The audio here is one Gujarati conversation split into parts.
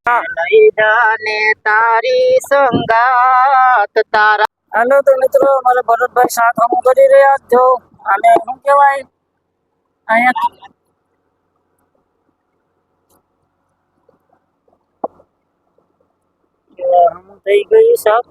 લઈ જાને તારી સંગાત તારા. હાલો તો મિત્રો, અમારા ભરતભાઈ શાક હમું કરી રહ્યા છો. અને શું કહેવાય અહીંયા હમું થઈ ગયું શાક.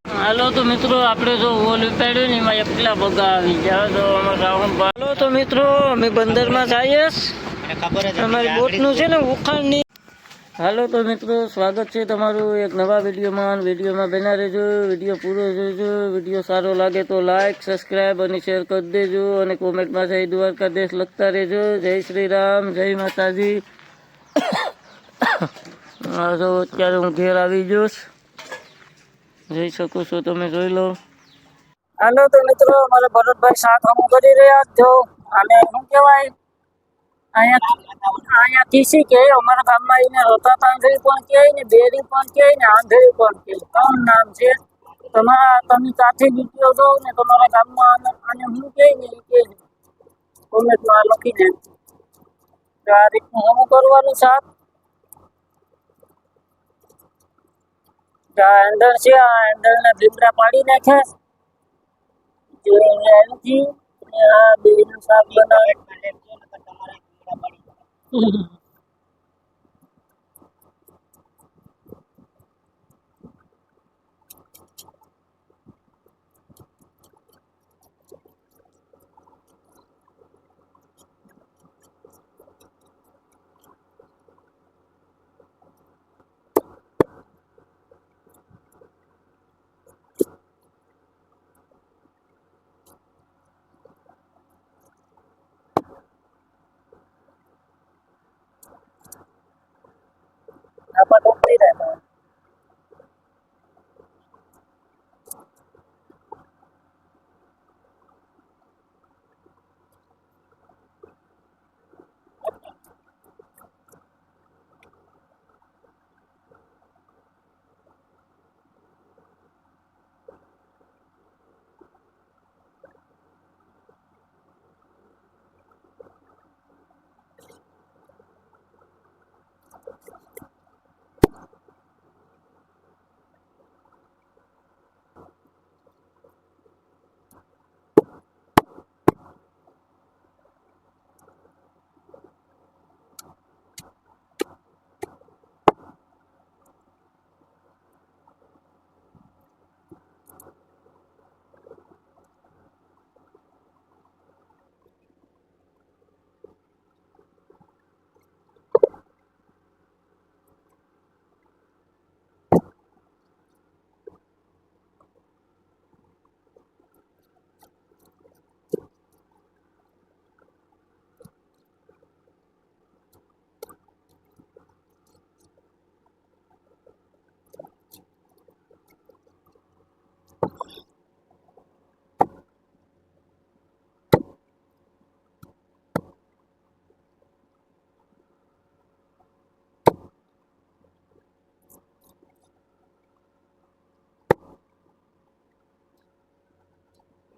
હાલો તો મિત્રો, આપણે જો ઓલ ઉપાડ્યું ને એમાં એકલા બગા આવી ગયા. તો હાલો તો મિત્રો, અમે બંદરમાં જઈએ. અમારી બોટનું છે ને ઉખાણની. હાલો તો મિત્રો, સ્વાગત છે તમારું એક નવા વિડીયોમાં બના રહેજો. વિડીયો પૂરો જોજો. વિડીયો સારો લાગે તો લાઈક, સબસ્ક્રાઈબ અને શેર કરી દેજો. અને કોમેન્ટમાં જય દ્વારકાધીશ લખતા રહેજો. જય શ્રી રામ, જય માતાજી. જો અત્યારે હું ઘેર આવી જઈશ, જઈ શકો છો તમે, જોઈ લો. હાલો તો મિત્રો, અમારા ભરતભાઈ શાક હમું કરી રહ્યા છો. અને શું કહેવાય અહીંયા કીસી કે અમારા ગામમાં એને રોતા તાંધરી પણ કહે ને, બેરી પણ કહે ને, આંધળી પણ કહે. 3 નામ છે. તમે કાથી નીકળ્યો છો ને તમારા ગામમાં આને શું કહે ને એ કહે, કોમેન્ટમાં લખી દે. તો આ રીતનું હમું કરવાનું શાક. આ હેન્ડલ છે, આ હેન્ડલને ભીમડા પાડી નાખે. આ બેનું શાક બનાવે. આપા ટોપરી રહે.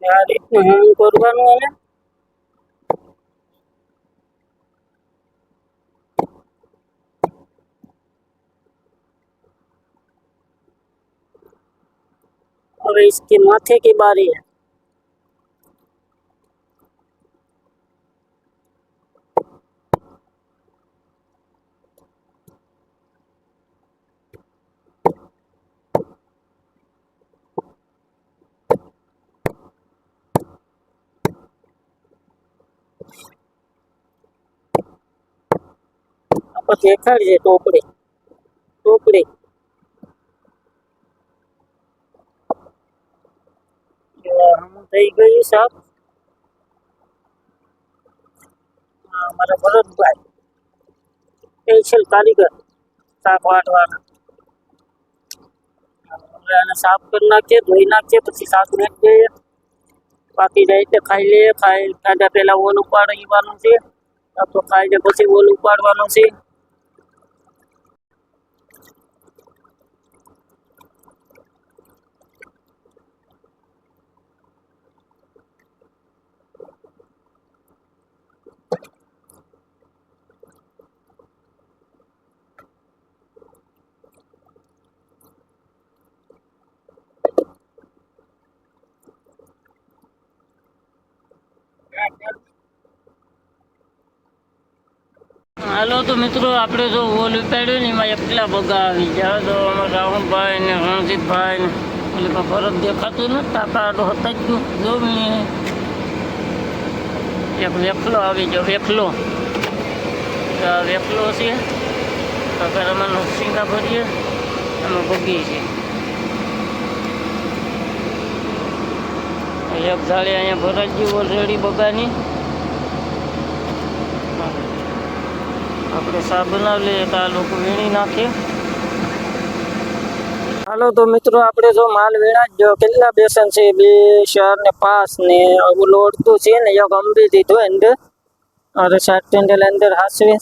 આ રીતનું હમું કરવાનું. અને હવે इसके माथे की बारी है. આપણે દેખાડીએ ટોપડી હમું થઈ ગયું શાક. અમારા ભરતભાઈ સ્પેશિયલ કારીગર શાક વાટવાના. આને સાફ કરી નાખીએ, ધોઈ નાખીએ, પછી શાક નાખી દઈએ. પાકી જાય એટલે ખાઈ લઈએ. ખાધા પહેલા ઓલ ઉપાડવાનું છે, તો ખાઈને પછી ઓલ ઉપાડવાનું છે. હાલો તો મિત્રો આપણે જો ઓલું પાડ્યું ને એમાં એકલા બગા આવી ગયા. તો અમારા રાહુલભાઈ ને રણજીતભાઈ ને ઓલી ફરક દેખાતું નથી. તાકા આડો હતા જ ગયું જો એક વેખલો આવી ગયો. વેખલો વેખલો છે. આગળ આમાં નરસિંગા ભરીએ આમાં બગી છે. એક જાળી અહીંયા ભરાઈ ગઈ ઓલરેડી બગાની. આપણે સા બનાવી લઈએ તો આ લોકો વીણી નાખે. હાલો તો મિત્રો આપણે જો માલ વીણા જ કેટલા બેસન છે 2 4 ને 5 ને લોડતું છે ને એક અંબી દીધો અંદર. અરે 60 ટેન્ડલ અંદર હાસવે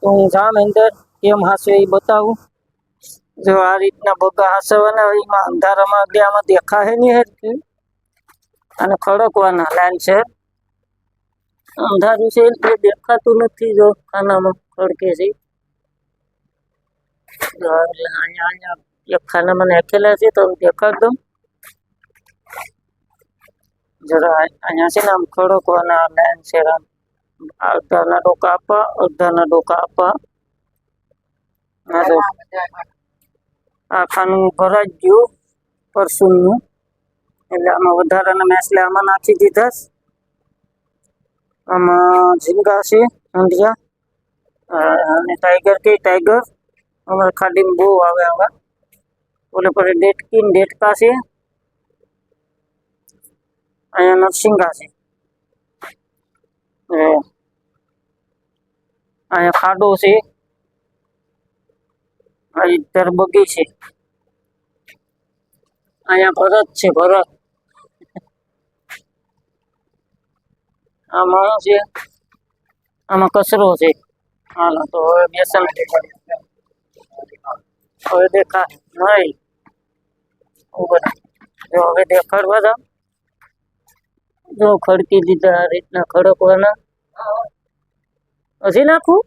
તો હું જામ અંદર કેમ હાસવે એ બતાવું. જો આ રીતના બગા હાસવાના એમાં અંધારામાં આમાં દેખાય નહીં હેરથી અને ખડકવાના લાઈન છે. અંધારું છે એટલે દેખાતું નથી. જો ખાનામાં ખડકે છે. અહીંયા એક ખાનામાં નાખેલા છે તો દેખાડ દઉં જરા. અહીંયા છે ને આમ ખડકવાના લાઈન છે. અડધાના ડોકા આપવા અડધાના ડોકા આપવા. આ ખાનું ભરાઈ ગયું પરસુનનું એટલે આમાં વધારાના મેસલે આમાં નાખી દીધા. આમાં ઝીંગા છે ઊંધિયા અને ટાઈગર કે ટાઈગર અમારે ખાડીમાં બહુ આવે આવા. ઓલે પર ડેટકી ને ડેટકા છે. અહીંયા નરસિંગા છે. અહીંયા ખાડો છે. ઇધર બગી છે. અહીંયા ભરત છે. ભરત આમાં શું છે? આમાં કચરો છે. હાલો તો હવે બેસન હવે દેખાય નહીં. જો હવે દેખાડવા દો. જો ખડકી દીધા આ રીતના ખડકવાના. હજી નાખું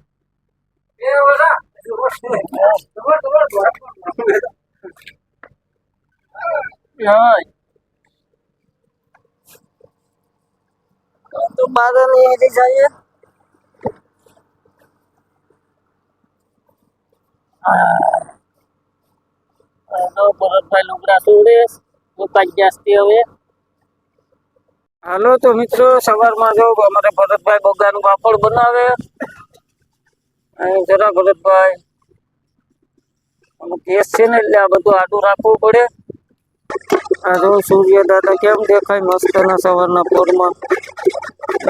તો બાર નહીં જાય. ભરતભાઈ લુગડા સુડે જાસ્તી હવે. હાલો તો મિત્રો સવારમાં જો અમારે ભરતભાઈ બગાનું પાપડ બનાવે. અહીં જરા ભરતભાઈ ગેસ છે ને એટલે આ બધું આડું રાખવું પડે. આ જો સૂર્ય દાદા કેમ દેખાય મસ્તના સવારના પોરમાં.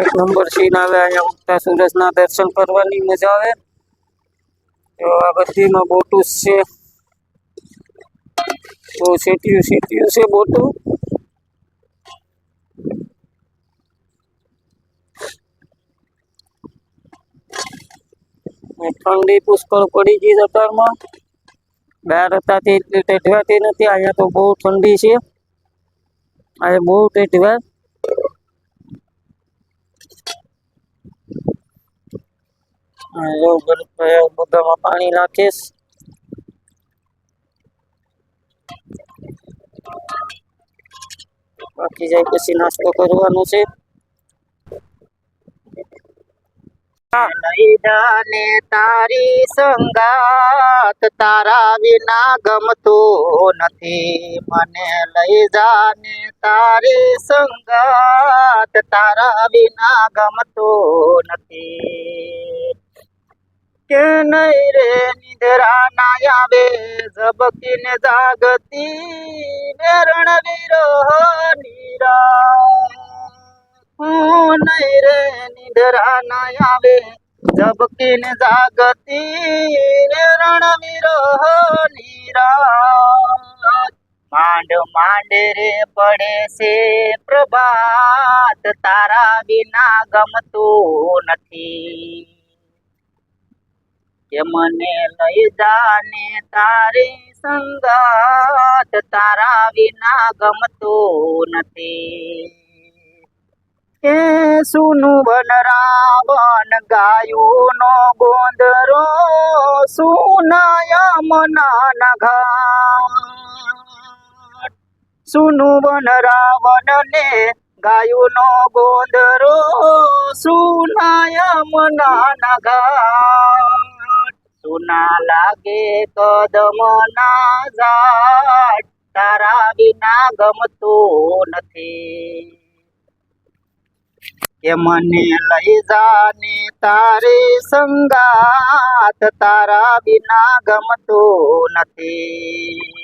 એક નંબર સીન આવે. અહીંયા ઉગતા સૂરજના દર્શન કરવાની મજા આવે. તો આ બધીમાં બોટું છે. તો સીટ્યું છે બોટું. ઠંડી પુષ્કળ પડી ગઈ અત્યારમાં. બહાર હતાથી એટલી ટેઢવાતી નથી. અહીંયા તો બહુ ઠંડી છે. અહીંયા બહુ ટેઢવા. બધામાં પાણી નાખીશ. બાકી જાય પછી નાસ્તો કરવાનો છે. લઈ જાને તારી સંગાત તારા વિના ગમતું નથી. મને લઈ જાને તારી સંગાત તારા વિના ગમતું નથી. કે નહીં રે નિંદરા ના આવે ઝબકીને જાગતી વેરણ વિરહ નીરા. નહીં રે નિંદરા ના આવે ઝબકીને જાગતી વેરણ વિરહ નીરા. માંડ માંડ રે પડે છે પ્રભાત તારા વિના ગમતું નથી. કે મને લઈ જાને તારી સંગાત તારા વિના ગમતું નથી. કે સુનું વન રાવણ ગાયું નો ગોંદરો સુનાયા મના ઘાટ. સુનું વન રાવણ ને ગાયું નો ગોંદરો સુનાયા મના ઘાટ. સુના લાગે કદમના ઝાડ તારા વિના ગમતું નથી કે મને લઈ જાને તારી સંગાત તારા વિના ગમતું નથી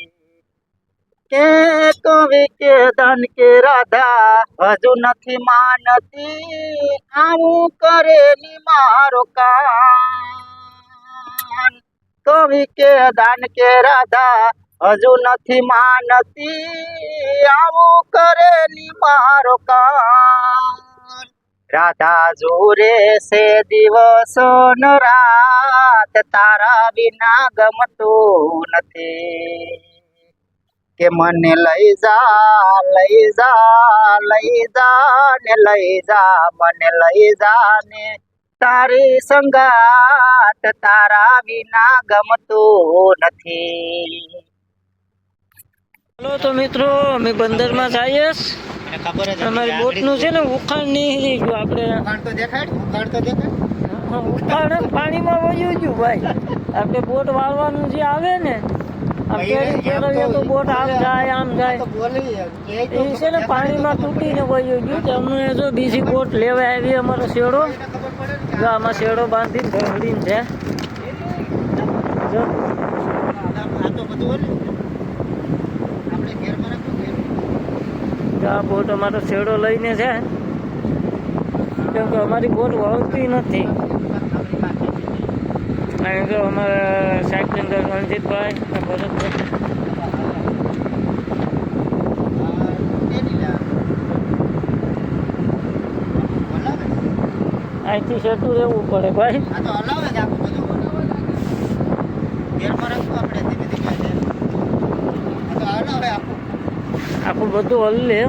કે કવિ કે ધન કે રાધા હજુ નથી માનતી આવું કરેલી મારો કાન કવિ કે દાન કે રાધા હજુ નથી માનતી આવું કરેલી મારો કાન રાધા જોરે છે દિવસ ન રાત તારા વિના ગમતું નથી કે મને લઈ જા લઈ જા લઈ જા ને લઈ જા મને લઈ જા ને તારી સંગાત તારા વિના ગમતું નથી. હાલો તો મિત્રો અમે બંદરમાં જઈએ અમારી બોટનું છે ને ઉખાણ નહીં ગયું આપણે ઉખાણ પાણીમાં વયું ગયું ભાઈ આપણે બોટ વાળવાનું જે આવે ને આમ કેળવીએ તો બોટ આમ જાય એ છે ને પાણીમાં તૂટીને વયું ગયું તો અમને જો બીજી બોટ લેવા આવી અમારો શેડો જો આમાં શેડો બાંધીને ઢંગડીને છે જો આ બોટ અમારો શેડો લઈને છે કેમ કે અમારી બોટ વળતી નથી અહીં જો અમારા સાયકલિંગ રણજીતભાઈ ભરતભાઈ અહીંથી સેટું રહેવું પડે ભાઈ આખું બધું હલ્લે